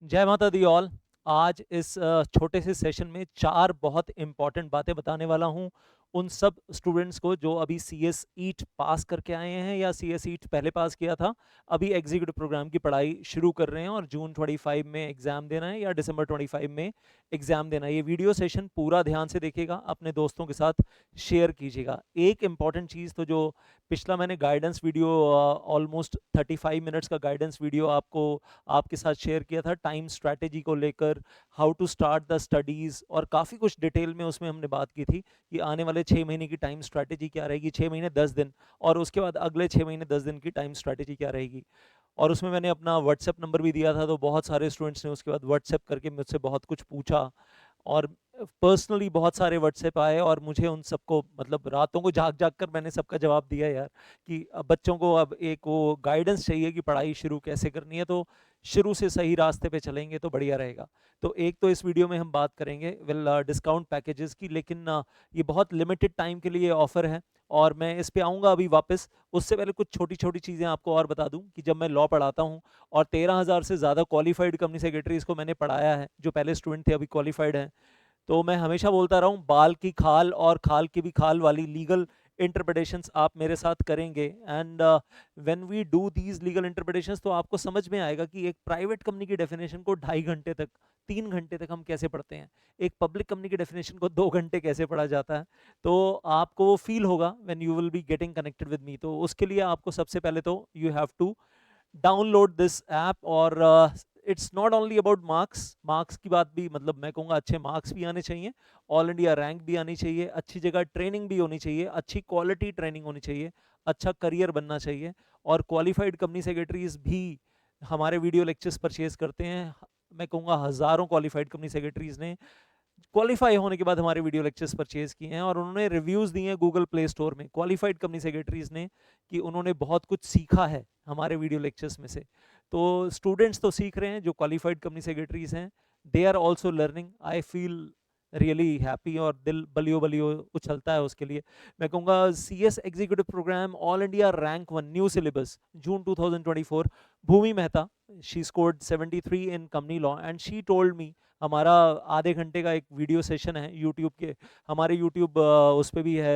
जय माता the all. आज इस छोटे से सेशन में 4 बहुत इम्पॉर्टेंट बातें बताने वाला हूँ उन सब स्टूडेंट्स को जो अभी सीएस ईट पास करके आए हैं या सीएस ईट पहले पास किया था, अभी एग्जीक्यूटिव प्रोग्राम की पढ़ाई शुरू कर रहे हैं और जून 25 में एग्ज़ाम देना है या दिसंबर 25 में एग्ज़ाम देना है। ये वीडियो सेशन पूरा ध्यान से देखिएगा, अपने दोस्तों के साथ शेयर कीजिएगा। एक इम्पॉर्टेंट चीज़ तो जो पिछला मैंने गाइडेंस वीडियो ऑलमोस्ट 35 मिनट्स का गाइडेंस वीडियो आपके साथ शेयर किया था टाइम स्ट्रैटेजी को लेकर, how to start the studies, और काफ़ी कुछ डिटेल में उसमें हमने बात की थी कि आने वाले 6 महीने की टाइम स्ट्रैटेजी क्या रहेगी, 6 महीने 10 दिन, और उसके बाद अगले 6 महीने 10 दिन की टाइम स्ट्रैटेजी क्या रहेगी। और उसमें मैंने अपना व्हाट्सएप नंबर भी दिया था, तो बहुत सारे स्टूडेंट्स ने उसके बाद व्हाट्सएप करके मुझसे बहुत कुछ पूछा और पर्सनली बहुत सारे व्हाट्सएप आए और मुझे उन सबको मतलब रातों को जाग जाग कर मैंने सबका जवाब दिया यार, कि अब बच्चों को अब एक वो गाइडेंस चाहिए कि पढ़ाई शुरू कैसे करनी है, तो शुरू से सही रास्ते पे चलेंगे तो बढ़िया रहेगा। तो एक तो इस वीडियो में हम बात करेंगे डिस्काउंट पैकेजेस की, लेकिन ये बहुत लिमिटेड टाइम के लिए ऑफर है और मैं इस पे आऊँगा अभी वापस। उससे पहले कुछ छोटी छोटी चीज़ें आपको और बता दूं कि जब मैं लॉ पढ़ाता हूँ और 13,000 से ज़्यादा क्वालिफाइड कंपनी सेक्रेटरीज को मैंने पढ़ाया है, जो पहले स्टूडेंट थे अभी क्वालिफाइड हैं, तो मैं हमेशा बोलता रहा हूँ बाल की खाल और खाल की भी खाल वाली लीगल इंटरप्रिटेशंस आप मेरे साथ करेंगे। And when we do these legal interpretations तो आपको समझ में आएगा कि एक प्राइवेट कंपनी की डेफिनेशन को 2.5 घंटे तक, 3 घंटे तक हम कैसे पढ़ते हैं, एक पब्लिक कंपनी की डेफिनेशन को 2 घंटे कैसे पढ़ा जाता है। तो आपको वो फील होगा when you will be getting connected with me. तो उसके लिए आपको सबसे पहले तो you have to download this app. और it's not only about marks, marks की बात भी, मतलब मैं कहूँगा अच्छे मार्क्स भी आने चाहिए, ऑल इंडिया रैंक भी आनी चाहिए, अच्छी जगह ट्रेनिंग भी होनी चाहिए, अच्छी क्वालिटी ट्रेनिंग होनी चाहिए, अच्छा करियर बनना चाहिए। और क्वालिफाइड कंपनी सेक्रेटरीज भी हमारे वीडियो लेक्चर्स परचेज करते हैं। मैं कहूँगा हज़ारों क्वालिफाइड कंपनी सेक्रेटरीज ने क्वालिफाई होने के बाद हमारे वीडियो लेक्चर्स परचेज किए हैं और उन्होंने रिव्यूज़ दिए हैं गूगल प्ले स्टोर में, क्वालिफाइड कंपनी सेक्रेटरीज ने, कि उन्होंने बहुत कुछ सीखा है हमारे वीडियो लेक्चर्स में से। तो स्टूडेंट्स तो सीख रहे हैं जो क्वालिफाइड कंपनी सेक्रेटरीज हैं, they are also learning. I feel really happy और दिल बलियो बलियो उछलता है उसके लिए। मैं कहूँगा C S executive programme all India rank 1 new syllabus June 2024, Bhumi Mehta, she scored 73 in company law and she told me, हमारा आधे घंटे का एक वीडियो सेशन है यूट्यूब के, हमारे यूट्यूब उस पे भी है,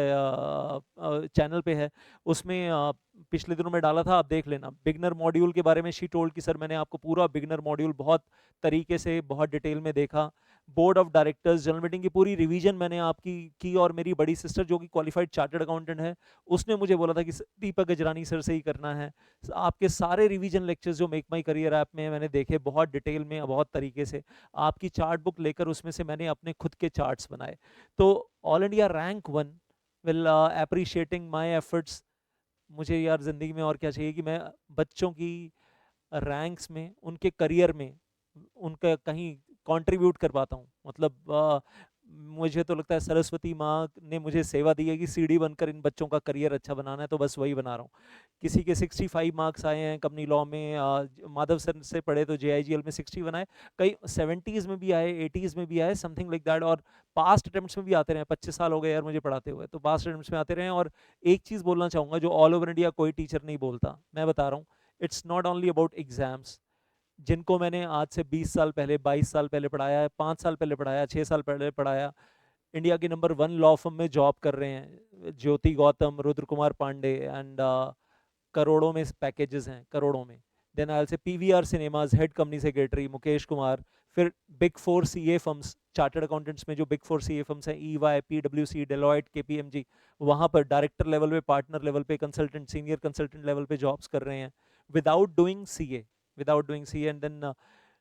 चैनल पे है, उसमें पिछले दिनों में डाला था, आप देख लेना। बिगनर मॉड्यूल के बारे में शी टोल्ड कि सर मैंने आपको पूरा बिगनर मॉड्यूल बहुत तरीके से बहुत डिटेल में देखा। Board of directors general meeting की पूरी रिवीजन मैंने आपकी की और मेरी बड़ी सिस्टर जो कि क्वालिफाइड चार्टर्ड अकाउंटेंट है, उसने मुझे बोला था कि दीपक गजरानी सर से ही करना है। आपके सारे रिवीजन लेक्चर्स जो मेक माई करियर ऐप में मैंने देखे बहुत डिटेल में, बहुत तरीके से, आपकी चार्ट बुक लेकर उसमें से मैंने अपने खुद के चार्ट्स बनाए। तो all India rank 1 will appreciating my efforts. मुझे यार ज़िंदगी में और क्या चाहिए कि मैं बच्चों की रैंक्स में, उनके करियर में, उनका कहीं कंट्रीब्यूट कर पाता हूँ। मतलब मुझे तो लगता है सरस्वती माँ ने मुझे सेवा दी है कि सीढ़ी बनकर इन बच्चों का करियर अच्छा बनाना है, तो बस वही बना रहा हूँ। किसी के 65 मार्क्स आए हैं कंपनी लॉ में, माधव सर से पढ़े तो जेआईजीएल में 60 बनाए, कई 70s में भी आए, 80s में भी आए, समथिंग लाइक दैट। और पास्ट अटेम्प्ट्स में भी आते रहे, 25 साल हो गए यार मुझे पढ़ाते हुए, तो पास्ट अटेम्प्ट्स में आते रहे। और एक चीज़ बोलना चाहूँगा जो ऑल ओवर इंडिया कोई टीचर नहीं बोलता, मैं बता रहा हूँ, it's not only about exams. जिनको मैंने आज से 20 साल पहले, 22 साल पहले पढ़ाया है, 5 साल पहले पढ़ाया, 6 साल पहले पढ़ाया, इंडिया की नंबर 1 लॉ फर्म में जॉब कर रहे हैं, ज्योति गौतम, रुद्र कुमार पांडे, एंड करोड़ों में पैकेजेस हैं, करोड़ों में। Then I say PVR cinemas head company secretary Mukesh Kumar. फिर big 4 CA firms, chartered accountants में जो बिग 4 सीए फर्म्स हैं, ईवाई, पीडब्ल्यूसी, डेलॉयट, केपीएमजी, वहाँ पर डायरेक्टर लेवल पे, पार्टनर लेवल पे, कंसल्टेंट, सीनियर कंसल्टेंट लेवल पे जॉब्स कर रहे हैं without doing CA, without doing CA. And then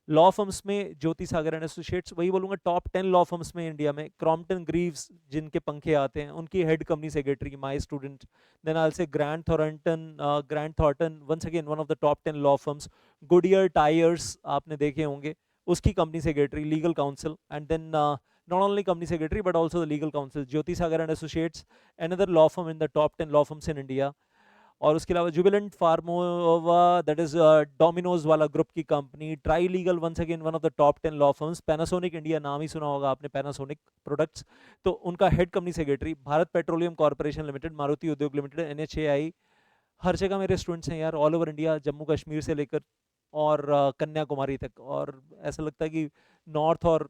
law firms में ज्योति सागर एंड एसोसिएट्स, वही बोलूंगा टॉप 10 लॉ फर्म्स में इंडिया में, क्रॉम्पटन ग्रीव्स जिनके पंखे आते हैं, उनकी head company secretary, my student. Then I say Grant Thornton once again one of the top 10 law firms. Goodyear tyres आपने देखे होंगे, उसकी company secretary, legal counsel. And then not only company secretary but also the legal counsel, Jyoti Sagar and Associates, another law firm in the top 10 law firms in India. और उसके अलावा Jubilant Pharmova, that is Domino's वाला group की company, Trilegal once again one of the top 10 law firms, Panasonic India, नाम ही सुना होगा आपने, पैनासोनिक प्रोडक्ट्स, तो उनका head company secretary, Bharat petroleum corporation limited, Maruti Udyog limited, NHAI, हर जगह मेरे स्टूडेंट्स हैं यार, all over India, Jammu Kashmir से लेकर और कन्याकुमारी तक, और ऐसा लगता है कि नॉर्थ और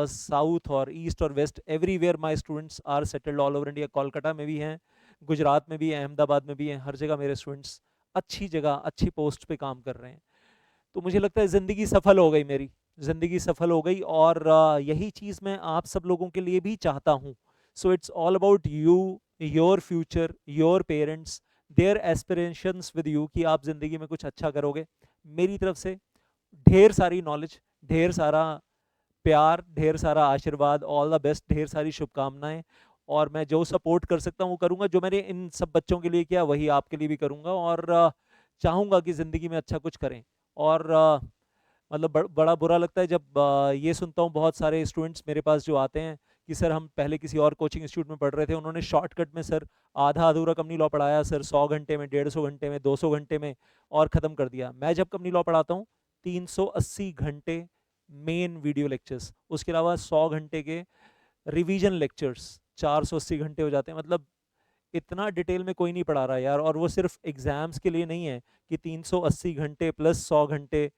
साउथ और ईस्ट और west everywhere my students are settled all over India. Kolkata में भी हैं, गुजरात में भी हैं, अहमदाबाद में भी हैं, हर जगह मेरे स्टूडेंट्स अच्छी जगह अच्छी पोस्ट पे काम कर रहे हैं। तो मुझे लगता है ज़िंदगी सफल हो गई मेरी, ज़िंदगी सफल हो गई, और यही चीज़ मैं आप सब लोगों के लिए भी चाहता हूँ। So it's all about you, your future, your parents, their aspirations with you, कि आप ज़िंदगी में कुछ अच्छा करोगे। मेरी तरफ से ढेर सारी नॉलेज, ढेर सारा प्यार, ढेर सारा आशीर्वाद, ऑल द बेस्ट, ढेर सारी शुभकामनाएं। और मैं जो सपोर्ट कर सकता हूँ वो करूँगा, जो मैंने इन सब बच्चों के लिए किया वही आपके लिए भी करूँगा, और चाहूँगा कि ज़िंदगी में अच्छा कुछ करें। और मतलब बड़ा बुरा लगता है जब ये सुनता हूँ बहुत सारे स्टूडेंट्स मेरे पास जो आते हैं कि सर हम पहले किसी और कोचिंग इंस्टीट्यूट में पढ़ रहे थे, उन्होंने शॉर्टकट में सर आधा अधूरा कंपनी लॉ पढ़ाया सर, 100 घंटे में, 150 घंटे में, 200 घंटे में, और ख़त्म कर दिया। मैं जब कंपनी लॉ पढ़ाता हूँ 380 घंटे मेन वीडियो लेक्चर्स, उसके अलावा 100 घंटे के रिवीजन लेक्चर्स, 480 घंटे हो जाते हैं। मतलब इतना डिटेल में कोई नहीं पढ़ा रहा यार, और वो सिर्फ एग्जाम्स के लिए नहीं है कि 380 घंटे प्लस 100 घंटे,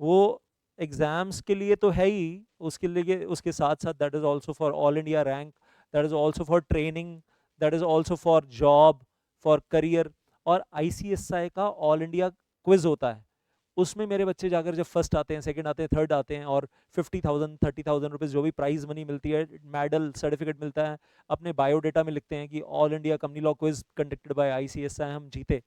वो एग्जाम्स के लिए तो है ही, उसके लिए उसके साथ साथ that is also for all India rank, that is also for training, that is also for job, for career. और आईसीएसआई का ऑल इंडिया क्विज होता है, उसमें मेरे बच्चे जाकर जब फर्स्ट आते हैं, सेकंड आते हैं, थर्ड आते हैं, और 50,000 30,000 रुपीज़ जो भी प्राइज मनी मिलती है, मेडल सर्टिफिकेट मिलता है, अपने बायोडेटा में लिखते हैं कि all India company law quiz conducted by ICSI, हम जीते।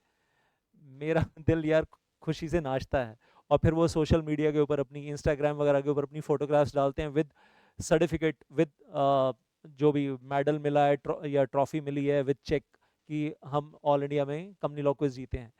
मेरा दिल यार खुशी से नाचता है। और फिर वो सोशल मीडिया के ऊपर, अपनी इंस्टाग्राम वगैरह के ऊपर अपनी फोटोग्राफ्स डालते हैं विद सर्टिफिकेट, विद जो भी मेडल मिला है या ट्रॉफी मिली है, विद चेक कि हम ऑल इंडिया में कंपनी लॉ क्विज जीते हैं।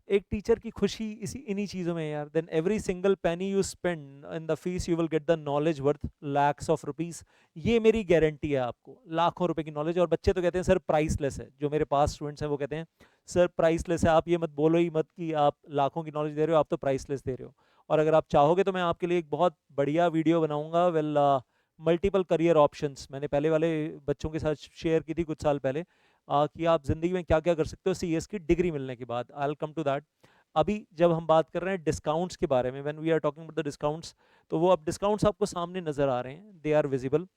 एक टीचर की खुशी इसी इन्हीं चीज़ों में है यार। Then every single penny you spend in the fees you will get the knowledge worth lakhs of rupees. ये मेरी गारंटी है आपको, लाखों रुपए की नॉलेज। और बच्चे तो कहते हैं सर प्राइसलेस है, जो मेरे पास स्टूडेंट्स हैं वो कहते हैं सर प्राइसलेस है, आप ये मत बोलो ही मत कि आप लाखों की नॉलेज दे रहे हो, आप तो प्राइसलेस दे रहे हो। और अगर आप चाहोगे तो मैं आपके लिए एक बहुत बढ़िया वीडियो बनाऊंगा। वेल, मल्टीपल करियर ऑप्शंस मैंने पहले वाले बच्चों के साथ शेयर की थी कुछ साल पहले, कि आप ज़िंदगी में क्या क्या कर सकते हो सीएस की डिग्री मिलने के बाद। I will come to that. अभी जब हम बात कर रहे हैं डिस्काउंट्स के बारे में, when we are talking about the discounts, तो वो अब डिस्काउंट्स आपको सामने नज़र आ रहे हैं, दे आर विजिबल।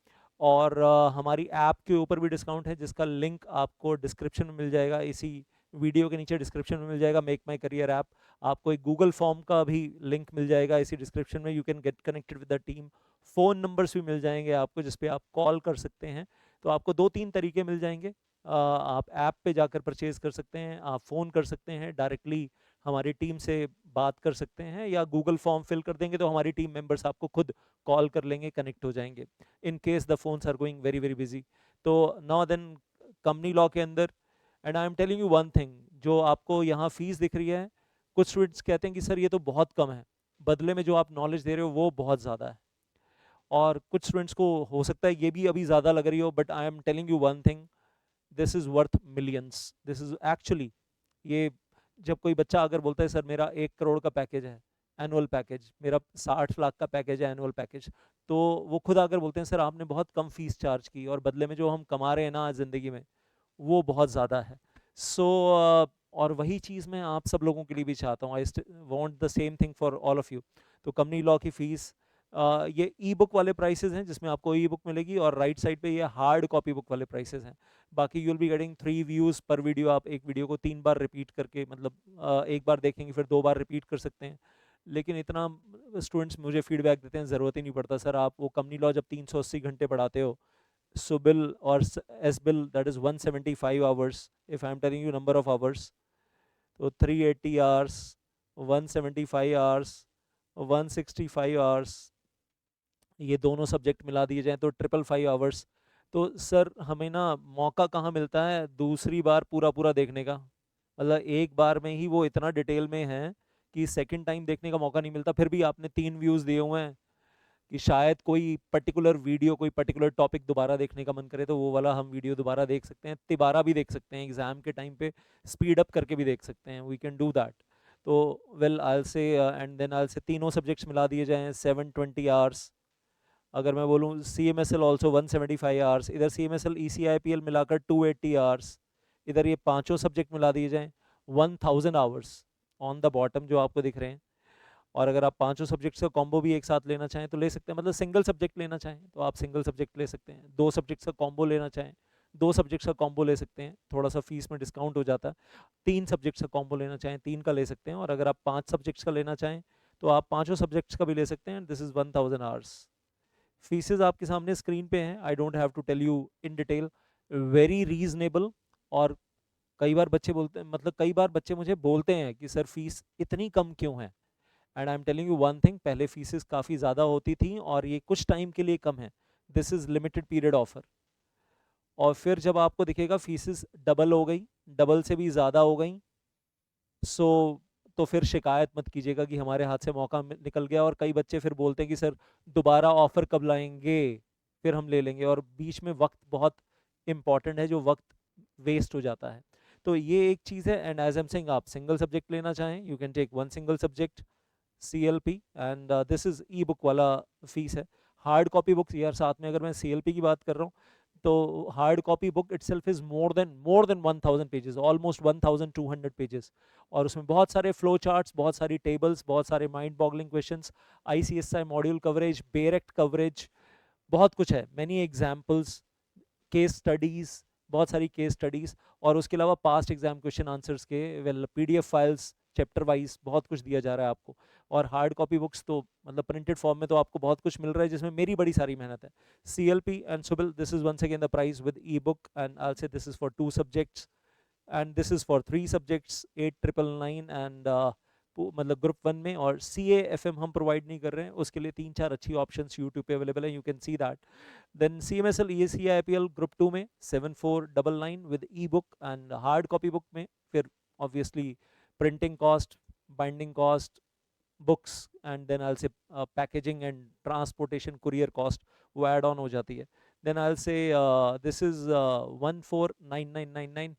और हमारी ऐप के ऊपर भी डिस्काउंट है, जिसका लिंक आपको डिस्क्रिप्शन में मिल जाएगा, इसी वीडियो के नीचे डिस्क्रिप्शन में मिल जाएगा, मेक माई करियर ऐप। आपको एक गूगल फॉर्म का भी लिंक मिल जाएगा इसी डिस्क्रिप्शन में, you can get connected with the team. Phone numbers भी मिल जाएंगे आपको जिस पे आप कॉल कर सकते हैं। तो आपको 2-3 तरीके मिल जाएंगे। आप ऐप पे जाकर परचेज कर सकते हैं, आप फ़ोन कर सकते हैं डायरेक्टली, हमारी टीम से बात कर सकते हैं, या गूगल फॉर्म फिल कर देंगे तो हमारी टीम मेंबर्स आपको खुद कॉल कर लेंगे, कनेक्ट हो जाएंगे in case the phones are going very very busy. तो नाउ देन कंपनी लॉ के अंदर, and I am telling you one thing, जो आपको यहाँ फीस दिख रही है, कुछ स्टूडेंट्स कहते हैं कि सर ये तो बहुत कम है, बदले में जो आप नॉलेज दे रहे हो वो बहुत ज़्यादा है। और कुछ स्टूडेंट्स को हो सकता है ये भी अभी ज़्यादा लग रही हो, but I am telling you one thing, this is worth millions, this is actually, ये जब कोई बच्चा अगर बोलता है सर मेरा 1 करोड़ का पैकेज है, एनुअल पैकेज, मेरा 60 लाख का पैकेज है एनुअल पैकेज, तो वो खुद आकर बोलते हैं सर आपने बहुत कम फीस चार्ज की, और बदले में जो हम कमा रहे हैं ना ज़िंदगी में वो बहुत ज़्यादा है। सो और वही चीज़ मैं आप सब लोगों के लिए भी चाहता हूँ, I want the same thing for all of you. तो कंपनी लॉ की फ़ीस, ये ई बुक वाले प्राइसेस हैं जिसमें आपको ई बुक मिलेगी, और राइट साइड पे ये हार्ड कॉपी बुक वाले प्राइसेस हैं। बाकी you will be getting 3 views पर वीडियो, आप एक वीडियो को 3 बार रिपीट करके, मतलब एक बार देखेंगे फिर 2 बार रिपीट कर सकते हैं। लेकिन इतना स्टूडेंट्स मुझे फीडबैक देते हैं ज़रूरत ही नहीं पड़ता सर, आप वो कंपनी लॉ जब 380 घंटे पढ़ाते हो, सुबिल और S bill that is 175 hours, if I am telling you number of hours, तो 380 आवर्स, 175 आवर्स, 165 आवर्स, ये दोनों सब्जेक्ट मिला दिए जाएँ तो 555 आवर्स। तो सर हमें ना मौका कहाँ मिलता है दूसरी बार पूरा पूरा देखने का, मतलब एक बार में ही वो इतना डिटेल में है कि सेकंड टाइम देखने का मौका नहीं मिलता। फिर भी आपने 3 व्यूज़ दिए हुए हैं कि शायद कोई पर्टिकुलर वीडियो, कोई पर्टिकुलर टॉपिक दोबारा देखने का मन करे तो वो वाला हम वीडियो दोबारा देख सकते हैं, तिबारा भी देख सकते हैं, एग्जाम के टाइम पे स्पीड अप करके भी देख सकते हैं, वी कैन डू दैट। तो वेल आई से, एंड देन आई से तीनों सब्जेक्ट्स मिला दिए जाएँ 720 आवर्स। अगर मैं बोलूँ C M S L also 175 hours, इधर C M S L E C I P L मिलाकर 280 आवर्स, इधर ये पांचों सब्जेक्ट मिला दिए जाएँ 1000 आवर्स ऑन द बॉटम जो आपको दिख रहे हैं, और अगर आप पांचों सब्जेक्ट्स का कॉम्बो भी एक साथ लेना चाहें तो ले सकते हैं, मतलब सिंगल सब्जेक्ट लेना चाहें तो आप सिंगल सब्जेक्ट ले सकते हैं, दो सब्जेक्ट्स का कॉम्बो लेना चाहें दो सब्जेक्ट्स का कॉम्बो ले सकते हैं, थोड़ा सा फीस में डिस्काउंट हो जाता है। तीन सब्जेक्ट्स का कॉम्बो लेना चाहें तीन का ले सकते हैं, और अगर आप पांच सब्जेक्ट्स का लेना चाहें तो आप पांचों सब्जेक्ट्स का भी ले सकते हैं। This is 1000 hours. फीसेस आपके सामने स्क्रीन पे हैं, I don't have to tell you in detail, very reasonable. और कई बार बच्चे बोलते हैं, मतलब कई बार बच्चे मुझे बोलते हैं कि सर फीस इतनी कम क्यों है, and I am telling you one thing, पहले फीसेस काफ़ी ज़्यादा होती थी और ये कुछ टाइम के लिए कम है। This is limited period offer. और फिर जब आपको दिखेगा फीसेस डबल हो गई, डबल से भी ज़्यादा हो गई, सो तो फिर शिकायत मत कीजिएगा कि हमारे हाथ से मौका निकल गया। और कई बच्चे फिर बोलते हैं कि सर दोबारा ऑफर कब लाएंगे, फिर हम ले लेंगे, और बीच में वक्त बहुत इंपॉर्टेंट है, जो वक्त वेस्ट हो जाता है। तो ये एक चीज़ है। एंड एज एम सिंग, आप सिंगल सब्जेक्ट लेना चाहें you can take one single subject CLP, and this is e book वाला फीस है। हार्ड कॉपी बुक्स यार, साथ में अगर मैं CLP की बात कर रहा हूँ तो hard copy book itself is more than 1000 pages, almost 1200 pages. और उसमें बहुत सारे फ्लो चार्ट्स, बहुत सारी टेबल्स, बहुत सारे mind boggling questions, ICSI module coverage, बेरेक्ट कवरेज, बहुत कुछ है, मैनी एग्जाम्पल्स, केस स्टडीज, बहुत सारी केस स्टडीज, और उसके अलावा पास्ट एग्जाम क्वेश्चन आंसर्स के well PDF files chapter wise बहुत कुछ दिया जा रहा है आपको। और हार्ड कॉपी बुक्स तो मतलब प्रिंटेड फॉर्म में तो आपको बहुत कुछ मिल रहा है, जिसमें मेरी बड़ी सारी मेहनत है। CLP एंड सुबिल, this is once again the price with E book, and I say this is for 2 subjects and this is for 3 subjects 8999 and मतलब ग्रुप 1 में। और CAFM हम प्रोवाइड नहीं कर रहे हैं, उसके लिए 3-4 अच्छी ऑप्शंस यूट्यूब पे अवेलेबल है, you can see that. Then CMSL EAC IPL group 2 में 7499 with E book, and hard copy book में फिर obviously printing cost, binding cost, books, and then I say packaging and transportation courier cost वो add on हो जाती है। Then I say this is 149999,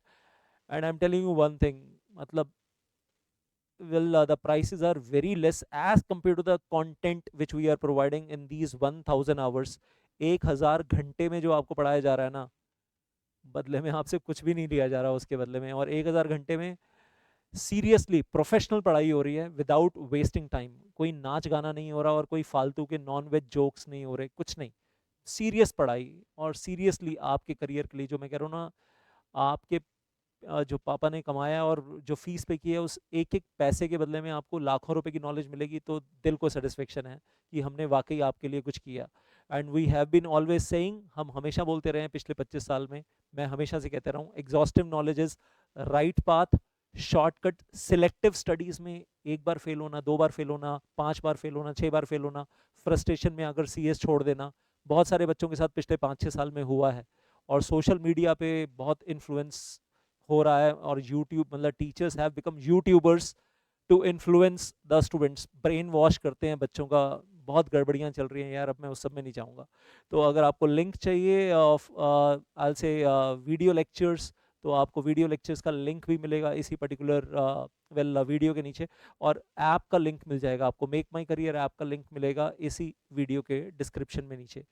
and I am telling you one thing, मतलब the prices are very less as compared to the content which we are providing in these 1000 hours। 1000 घंटे में जो आपको पढ़ाया जा रहा है ना, बदले में आपसे कुछ भी नहीं लिया जा रहा उसके बदले में। और 1000 घंटे में सीरियसली प्रोफेशनल पढ़ाई हो रही है विदाउट वेस्टिंग टाइम। कोई नाच गाना नहीं हो रहा और कोई फालतू के नॉन वेज जोक्स नहीं हो रहे, कुछ नहीं, सीरियस पढ़ाई। और सीरियसली आपके करियर के लिए, जो मैं कह रहा हूँ ना, आपके जो पापा ने कमाया और जो फीस पे की है, उस एक एक पैसे के बदले में आपको लाखों रुपए की नॉलेज मिलेगी, तो दिल को सेटिस्फेक्शन है कि हमने वाकई आपके लिए कुछ किया। And we have been always saying, हम हमेशा बोलते रहे हैं पिछले 25 साल में, मैं हमेशा से कहते रहा हूँ, exhaustive knowledge is right path, shortcut. Selective studies में एक बार फेल होना, दो बार फेल होना, 5 बार फेल होना, 6 बार फेल होना, फ्रस्ट्रेशन में अगर CS छोड़ देना, बहुत सारे बच्चों के साथ पिछले 5-6 साल में हुआ है। और सोशल मीडिया पे बहुत इन्फ्लुएंस हो रहा है, और यूट्यूब, मतलब teachers have become YouTubers to influence the students, brainwash करते हैं बच्चों का। बहुत गड़बड़ियाँ चल रही हैं यार, अब मैं उस सब में नहीं जाऊँगा। तो अगर आपको लिंक चाहिए आई से वीडियो लेक्चर्स, तो आपको वीडियो लेक्चर्स का लिंक भी मिलेगा इसी पर्टिकुलर वीडियो के नीचे। और ऐप का लिंक मिल जाएगा आपको, मेक माई करियर ऐप का लिंक मिलेगा इसी वीडियो के डिस्क्रिप्शन में नीचे।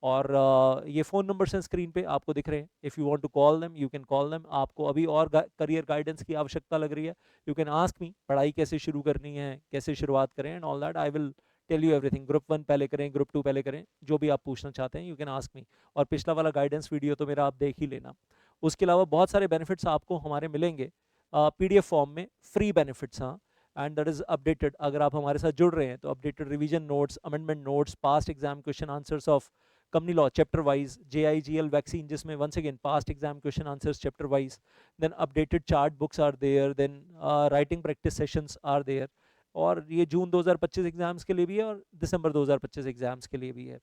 और ये फ़ोन नंबर्स हैं स्क्रीन पे आपको दिख रहे हैं, if you want to call them you can call them. आपको अभी और करियर गाइडेंस की आवश्यकता लग रही है, यू कैन आस्क मी, पढ़ाई कैसे शुरू करनी है, कैसे शुरुआत करें, and all that I will tell you everything. Group 1 पहले करें, ग्रुप 2 पहले करें, जो भी आप पूछना चाहते हैं यू कैन आस्क मी। और पिछला वाला गाइडेंस वीडियो तो मेरा आप देख ही लेना। उसके अलावा बहुत सारे बेनिफिट्स आपको हमारे मिलेंगे PDF फॉर्म में, फ्री बेनिफिट्स, हाँ, एंड दैट इज अपडेटेड। अगर आप हमारे साथ जुड़ रहे हैं तो updated revision notes, amendment notes, past exam question answers of company law chapter wise, JIGL vaccine जिसमें once again past exam question answers chapter wise, then updated chart books are there, then writing practice sessions are there. और ये जून 2025 exams के लिए भी है और दिसंबर 2025 exams के लिए भी है।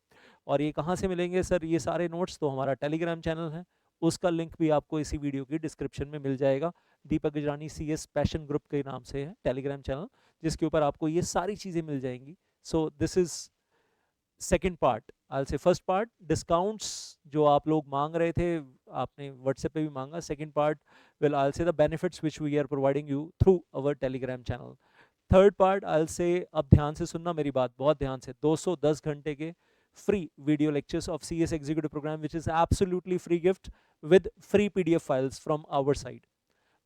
और ये कहाँ से मिलेंगे सर ये सारे नोट्स? तो हमारा टेलीग्राम चैनल है, उसका लिंक भी आपको इसी वीडियो की डिस्क्रिप्शन में मिल जाएगा। दीपक गुजरानी CS पैशन ग्रुप के नाम से है टेलीग्राम चैनल, जिसके ऊपर आपको ये सारी चीज़ें मिल जाएंगी। So this is second part. I say first part discounts जो आप लोग मांग रहे थे, आपने व्हाट्सएप पे भी मांगा। Second part will I say the benefits which we are providing you through our Telegram channel. Third part I say, अब ध्यान से सुनना मेरी बात, बहुत ध्यान से, 210 घंटे के free video lectures of CS executive programme which is absolutely free gift with free PDF files from our side.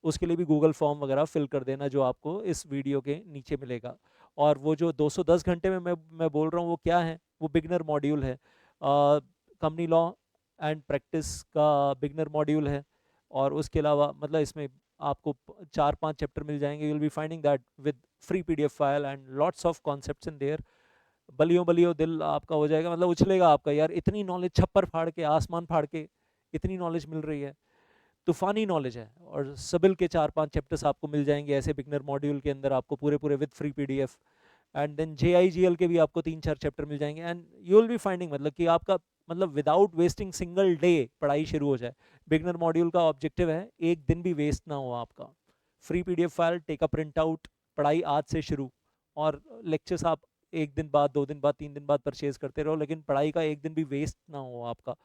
उसके लिए भी गूगल फॉर्म वगैरह फिल कर देना जो आपको इस वीडियो के नीचे मिलेगा। और वो जो 210 घंटे में मैं बोल रहा हूँ वो क्या है, वो बिगनर मॉड्यूल है, कंपनी लॉ एंड प्रैक्टिस का बिगनर मॉड्यूल है। और उसके अलावा मतलब इसमें आपको 4-5 चैप्टर मिल जाएंगे, you will be finding that with free PDF file and lots of concepts in there. बलियों बलियों दिल आपका हो जाएगा, मतलब उछलेगा आपका, यार इतनी नॉलेज, छप्पर फाड़ के आसमान फाड़ के इतनी नॉलेज मिल रही है, तूफानी नॉलेज है। और सबिल के 4-5 चैप्टर्स आपको मिल जाएंगे ऐसे बिगनर मॉड्यूल के अंदर, आपको पूरे पूरे with free PDF. And then JIGL के भी आपको 3-4 चैप्टर मिल जाएंगे, and you will be finding मतलब कि आपका मतलब विदाउट वेस्टिंग सिंगल डे पढ़ाई शुरू हो जाए। बिगनर मॉड्यूल का ऑब्जेक्टिव है एक दिन भी वेस्ट ना हो आपका। Free PDF file, take a print out, पढ़ाई आज से शुरू, और लेक्चर्स आप 1 दिन बाद, 2 दिन बाद, 3 दिन बाद परचेज करते रहो, लेकिन पढ़ाई का एक दिन भी वेस्ट ना हो आपका।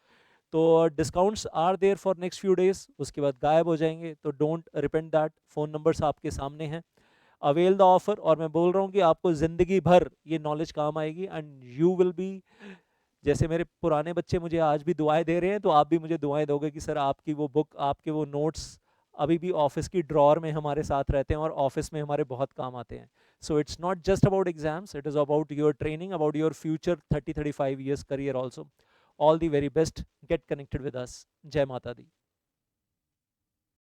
तो discounts are there for next few days, उसके बाद गायब हो जाएंगे, तो don't repent that. Phone numbers आपके सामने हैं, अवेल द ऑफर। और मैं बोल रहा हूँ कि आपको ज़िंदगी भर ये नॉलेज काम आएगी, एंड यू विल बी, जैसे मेरे पुराने बच्चे मुझे आज भी दुआएं दे रहे हैं, तो आप भी मुझे दुआएं दोगे कि सर आपकी वो बुक, आपके वो नोट्स अभी भी ऑफिस की ड्रॉर में हमारे साथ रहते हैं और ऑफिस में हमारे बहुत काम आते हैं। So it's not just about exams, it is about your training, about your future 30-35 years career also. All the very best. Get connected with us. Jai Mata Di.